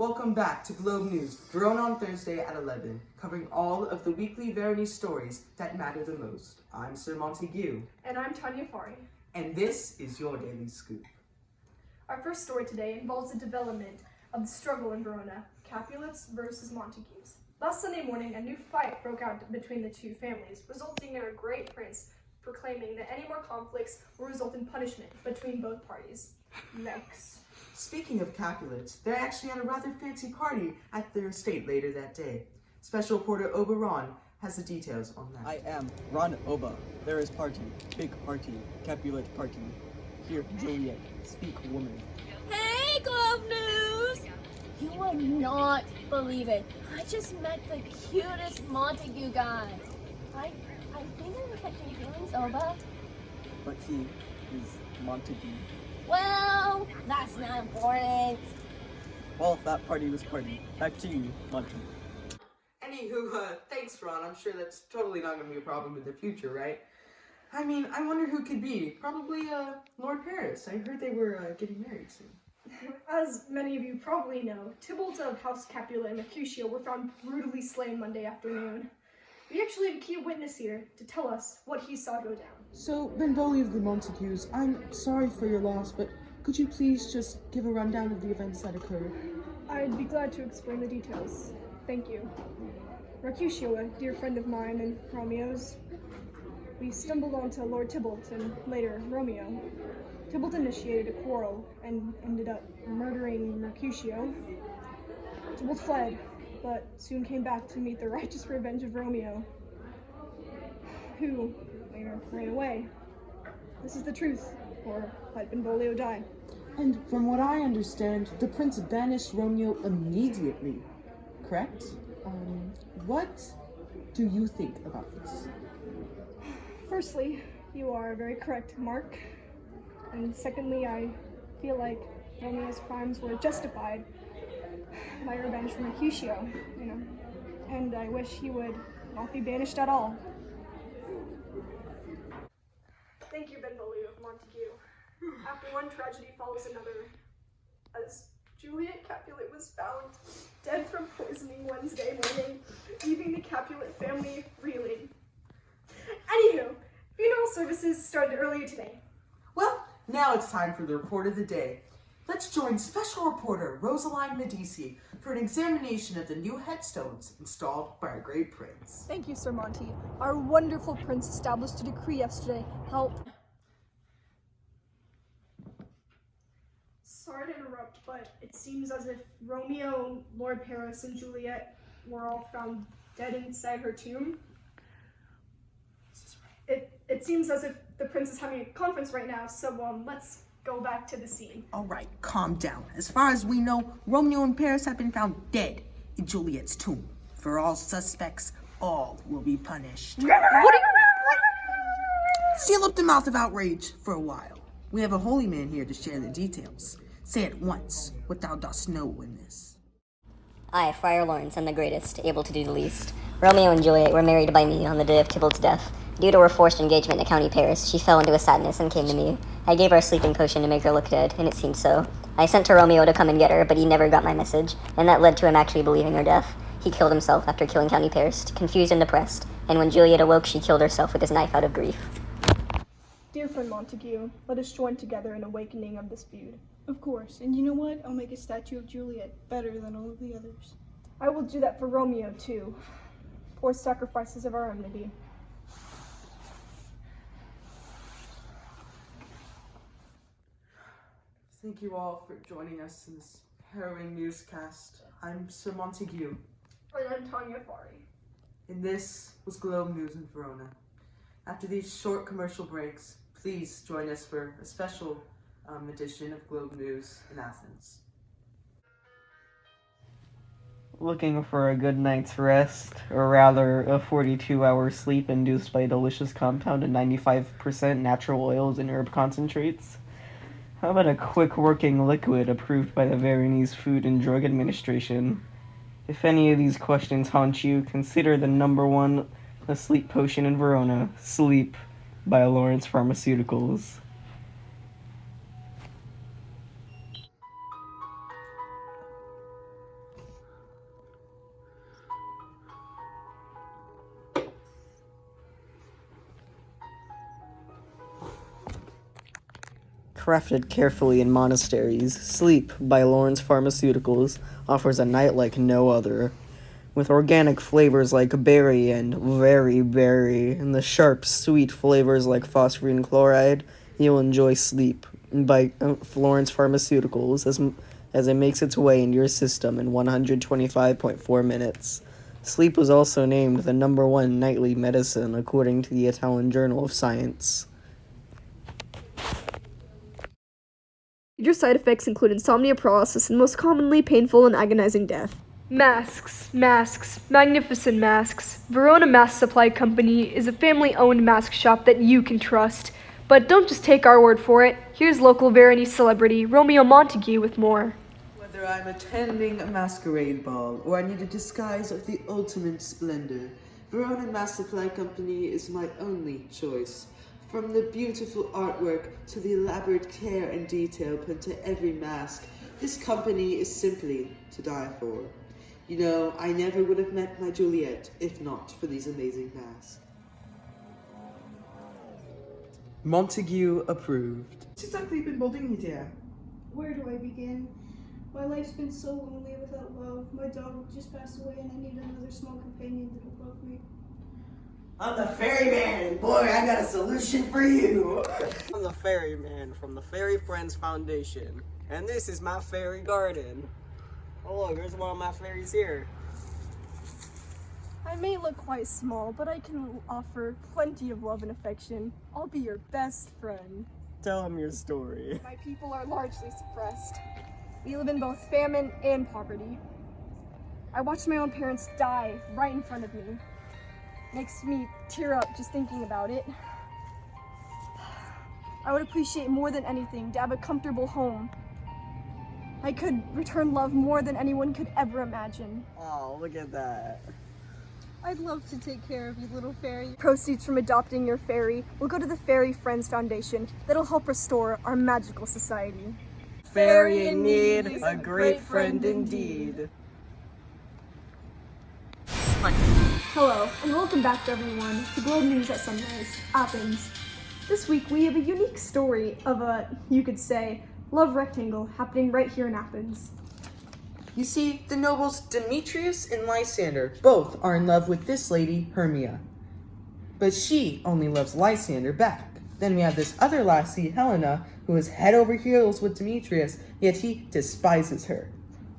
Welcome back to Globe News, Verona on Thursday at 11, covering all of the weekly Veronese stories that matter the most. I'm Sir Montague. And I'm Tanya Fari. And this is your Daily Scoop. Our first story today involves the development of the struggle in Verona, Capulets versus Montagues. Last Sunday morning, a new fight broke out between the two families, resulting in our great prince proclaiming that any more conflicts will result in punishment between both parties. Yikes. Speaking of Capulets, they actually had a rather fancy party at their estate later that day. Special reporter Oba Ron has the details on that. I am Ron Oba. There is party, big party, Capulet party. Here, Juliet, speak woman. Hey, Globe News! You would not believe it. I just met the cutest Montague guy. I think I'm catching feelings, Oba. But he is Montague. Well, that's not important. Well, that party was party. Back to you, Montague. Anywho, thanks Ron. I'm sure that's totally not going to be a problem in the future, right? I mean, I wonder who could be. Probably Lord Paris. I heard they were getting married soon. As many of you probably know, Tybalt of House Capulet and Mercutio were found brutally slain Monday afternoon. We actually have a key witness here to tell us what he saw go down. So, Benvolio of the Montagues, I'm sorry for your loss, but could you please just give a rundown of the events that occurred? I'd be glad to explain the details. Thank you. Mercutio, a dear friend of mine and Romeo's, we stumbled onto Lord Tybalt and later Romeo. Tybalt initiated a quarrel and ended up murdering Mercutio. Tybalt fled, but soon came back to meet the righteous revenge of Romeo, who later ran away. This is the truth, or let Benvolio die. And from what I understand, the prince banished Romeo immediately, correct? What do you think about this? Firstly, you are very correct, Mark. And secondly, I feel like Romeo's crimes were justified by revenge for Mercutio, and I wish he would not be banished at all. Thank you, Benvolio of Montague. After one tragedy follows another, as Juliet Capulet was found dead from poisoning Wednesday morning, leaving the Capulet family reeling. Anywho, funeral services started earlier today. Well, now it's time for the report of the day. Let's join special reporter Rosaline Medici for an examination of the new headstones installed by our great prince. Thank you, Sir Monty. Our wonderful prince established a decree yesterday. Help. Sorry to interrupt, but it seems as if Romeo, Lord Paris, and Juliet were all found dead inside her tomb. It seems as if the prince is having a conference right now, so let's go back to the scene. All right, calm down. As far as we know, Romeo and Paris have been found dead in Juliet's tomb. For all suspects, all will be punished. Seal up the mouth of outrage for a while. We have a holy man here to share the details. Say it once, what thou dost know in this. I, Friar Lawrence, am the greatest, able to do the least. Romeo and Juliet were married by me on the day of Tybalt's death. Due to her forced engagement in county Paris, she fell into a sadness and came to me. I gave her a sleeping potion to make her look dead, and it seemed so. I sent to Romeo to come and get her, but he never got my message, and that led to him actually believing her death. He killed himself after killing county Paris, confused and depressed, and when Juliet awoke, she killed herself with his knife out of grief. Dear friend Montague, let us join together in awakening of this feud. Of course, and you know what? I'll make a statue of Juliet better than all of the others. I will do that for Romeo, too. Poor sacrifices of our enmity. Thank you all for joining us in this harrowing newscast. I'm Sir Montague. And I'm Tanya Fari. And this was Globe News in Verona. After these short commercial breaks, please join us for a special edition of Globe News in Athens. Looking for a good night's rest, or rather a 42-hour sleep induced by a delicious compound of 95% natural oils and herb concentrates? How about a quick working liquid approved by the Veronese Food and Drug Administration? If any of these questions haunt you, consider the #1 sleep potion in Verona, Sleep by Lawrence Pharmaceuticals. Crafted carefully in monasteries, Sleep by Lawrence Pharmaceuticals offers a night like no other. With organic flavors like berry and very berry, and the sharp, sweet flavors like phosphorine chloride, you'll enjoy Sleep by Lawrence Pharmaceuticals as it makes its way into your system in 125.4 minutes. Sleep was also named the #1 nightly medicine according to the Italian Journal of Science. Major side effects include insomnia, paralysis, and most commonly painful and agonizing death. Masks, magnificent masks. Verona Mask Supply Company is a family-owned mask shop that you can trust. But don't just take our word for it. Here's local Veronese celebrity Romeo Montague with more. Whether I'm attending a masquerade ball or I need a disguise of the ultimate splendor, Verona Mask Supply Company is my only choice. From the beautiful artwork to the elaborate care and detail put into every mask, this company is simply to die for. You know, I never would have met my Juliet if not for these amazing masks. Montague approved. What's exactly been bothering you, dear? Where do I begin? My life's been so lonely without love. My dog just passed away and I need another small companion that will love me. I'm the ferryman, and boy, I got a solution for you. I'm the ferryman from the Fairy Friends Foundation, and this is my fairy garden. Oh look, there's one of my fairies here. I may look quite small, but I can offer plenty of love and affection. I'll be your best friend. Tell him your story. My people are largely suppressed. We live in both famine and poverty. I watched my own parents die right in front of me. Makes me tear up just thinking about it. I would appreciate more than anything to have a comfortable home. I could return love more than anyone could ever imagine. Oh, look at that. I'd love to take care of you, little fairy. Proceeds from adopting your fairy will go to the Fairy Friends Foundation that'll help restore our magical society. Fairy in need, a great friend indeed. Hello, and welcome back to everyone to Globe News at Sunrise, Athens. This week we have a unique story of a, you could say, love rectangle happening right here in Athens. You see, the nobles Demetrius and Lysander both are in love with this lady, Hermia. But she only loves Lysander back. Then we have this other lassie, Helena, who is head over heels with Demetrius, yet he despises her.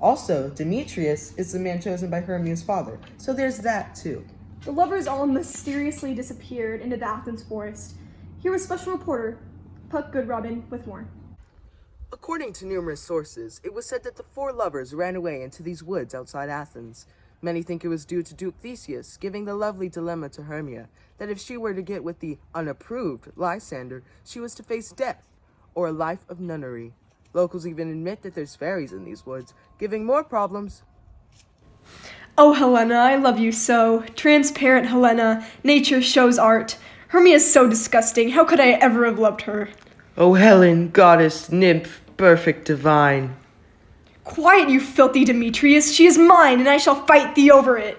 Also, Demetrius is the man chosen by Hermia's father, so there's that too. The lovers all mysteriously disappeared into the Athens forest. Here was special reporter Puck Goodrobin with more. According to numerous sources, it was said that the 4 lovers ran away into these woods outside Athens. Many think it was due to Duke Theseus giving the lovely dilemma to Hermia, that if she were to get with the unapproved Lysander, she was to face death, or a life of nunnery. Locals even admit that there's fairies in these woods, giving more problems. Oh, Helena, I love you so. Transparent Helena, nature shows art. Hermia is so disgusting. How could I ever have loved her? Oh, Helen, goddess, nymph, perfect divine. Quiet, you filthy Demetrius. She is mine, and I shall fight thee over it.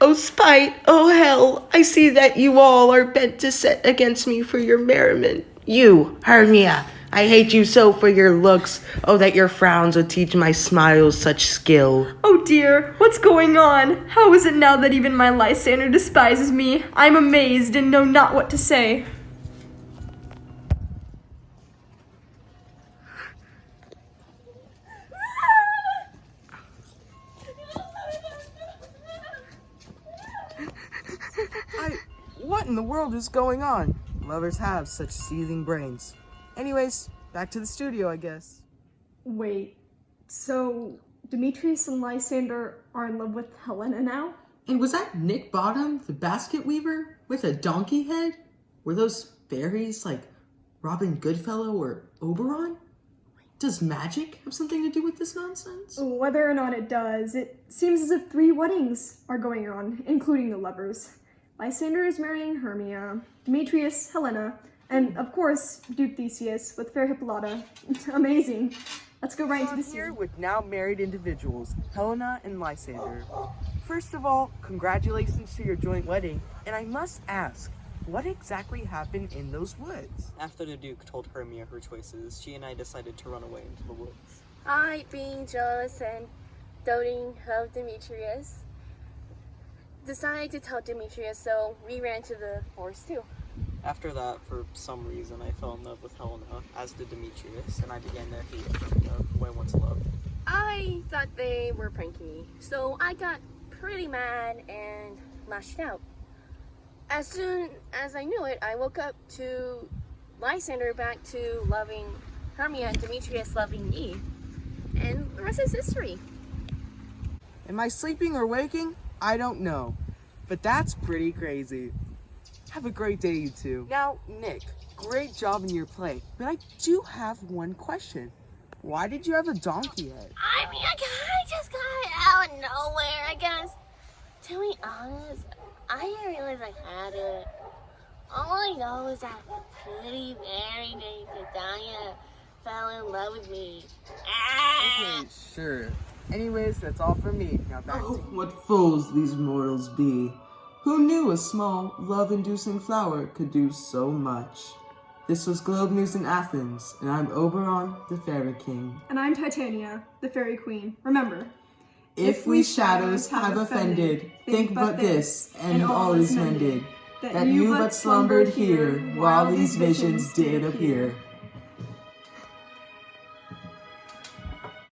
Oh, spite, oh, hell, I see that you all are bent to set against me for your merriment. You, Hermia, I hate you so for your looks. Oh, that your frowns would teach my smiles such skill. Oh dear, what's going on? How is it now that even my Lysander despises me? I'm amazed and know not what to say. What in the world is going on? Lovers have such seething brains. Anyways, back to the studio, I guess. Wait, so Demetrius and Lysander are in love with Helena now? And was that Nick Bottom, the basket weaver, with a donkey head? Were those fairies like Robin Goodfellow or Oberon? Does magic have something to do with this nonsense? Whether or not it does, it seems as if 3 weddings are going on, including the lovers. Lysander is marrying Hermia, Demetrius, Helena, and of course, Duke Theseus with fair Hippolyta. Amazing. Let's go right into the Here scene. with now married individuals, Helena and Lysander. First of all, congratulations to your joint wedding, and I must ask, What exactly happened in those woods? After the Duke told Hermia her choices, she and I decided to run away into the woods. I, being jealous and doting of Demetrius, decided to tell Demetrius, so we ran to the forest too. After that, for some reason, I fell in love with Helena, as did Demetrius, and I began to hate Hermia, who I once loved. I thought they were pranking me, so I got pretty mad and lashed out. As soon as I knew it, I woke up to Lysander back to loving Hermia and Demetrius loving me. And the rest is history. Am I sleeping or waking? I don't know. But that's pretty crazy. Have a great day, you two. Now, Nick, great job in your play. But I do have one question. Why did you have a donkey head? I mean, I just got it out of nowhere, I guess. To be honest, I didn't realize I had it. All I know is that the pretty Mary named Dania fell in love with me. Okay, sure. Anyways, that's all from me. Now back Oh, to you. what fools these mortals be. Who knew a small, love-inducing flower could do so much? This was Globe News in Athens, and I'm Oberon, the Fairy King. And I'm Titania, the Fairy Queen. Remember, If we shadows have offended, think but this, and all is mended, that you but slumbered here, while these visions did appear.